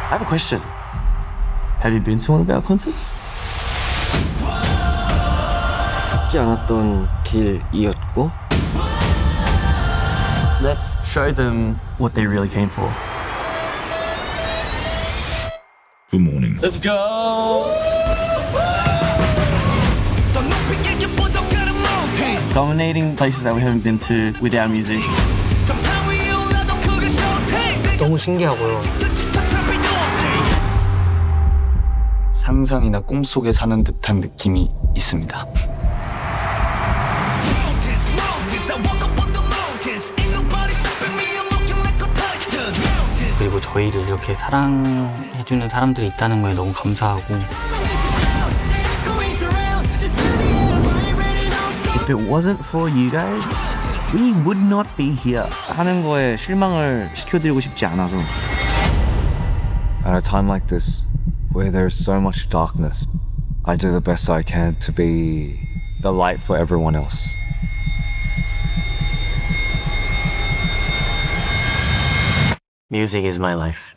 I have a question. Have you been to one of our concerts? 쉽지 않았던 길이었고 Let's show them what they really came for. Good morning. Let's go! Dominating places that we haven't been to with our music. 너무 신기하고요. 상상이나 꿈속에 사는 듯한 느낌이 있습니다. 그리고 저희를 이렇게 사랑해주는 사람들이 있다는 거에 너무 감사하고 If it wasn't for you guys, we would not be here. 하는 거에 실망을 시켜드리고 싶지 않아서. At a time like this, where there's so much darkness, I do the best I can to be the light for everyone else. Music is my life.